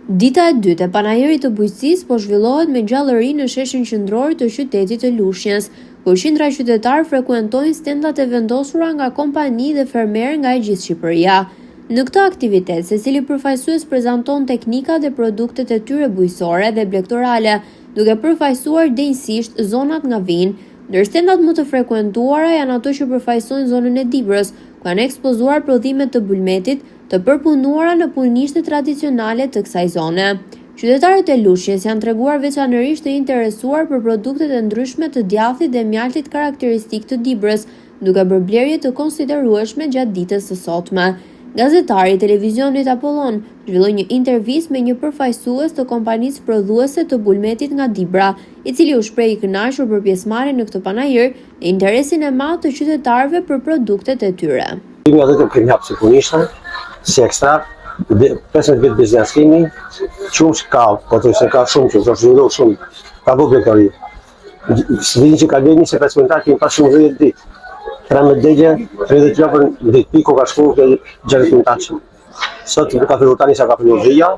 Dita e dytë e panajirit të bujqësisë po zhvillohet me gjallëri në sheshin qendror të qytetit të Lushnjës, ku qindra qytetar frekuentojnë stendat e vendosura nga kompani dhe fermerë nga e gjithë Shqipëria. Në këtë aktivitet, secili përfaqësues prezanton teknikat dhe produktet e tyre bujqësore dhe blegtorale, duke përfaqësuar denjësisht zonat nga vinë, ndër stendat më të frekuentuara janë ato që përfaqësojnë zonën e Dibrës, ku janë ekspozuar prodhimet të bulmetit të përpunuara në punishte tradicionale të kësaj zone. Qytetarët e Lushnjës janë treguar veçanërisht të interesuar për produktet e ndryshme të djathit dhe mjaltit karakteristik të Dibrës, duke bërë blerje të konsiderueshme gjatë ditës së sotme. Gazetari i televizionit Apollon zhvilloi një intervistë me një përfaqësues të kompanisë prodhuese të bulmetit nga Dibra, i cili u shpreh i kënaqur për pjesëmarrjen në këtë panajir dhe interesin e madh të qytetarëve për produktet e tyre. Kemi edhe kemi hapë si punishta, si ekstrakt, 15 vjet biznes kemi, shumë ka, po të se ka shumë që është zhvilluar shumë, ka bu blegtori. Vini që ka vjen 25 minuta kemi pas shumë 10 ditë. 13 degje, 30 kg në ditë, piko ka shku ke 60 minuta që. Sot ka filluar tani sa ka filluar dhia,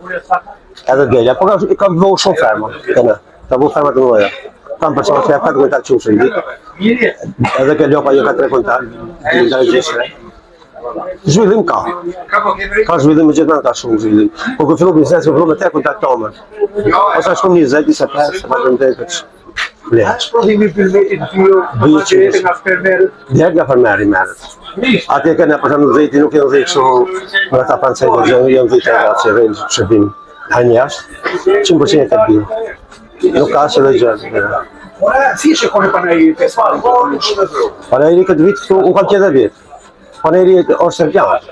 edhe delja, po ka vëllë shumë ferma, këne, ka vëllë ferma të mëdha. Kam për çfarë ka 4 minuta që ushin ditë. Edhe ke lopa jo ka 3 minuta, në gjithë. Zhvillim ka. Ka zhvillim me gjithmonë ka shumë zhvillim. Po kur fillon biznesi, fillon me 3 kontaktomer. Ose shumë 20, 25, vetëm tek Prodhimi i bulmetit direkt nga fermerët. Direkt nga fermeri merret. Atje kanë për shembull dhëti nuk janë dhëti kështu me ata pancë janë dhëti që rënë shërbim. Hani jashtë 100% e bin. Nuk ka asnjë gjë. Si shikoni panajiri festivalin? Panajiri këtë vit këtu u ka qenë vit. Panajiri është serbian.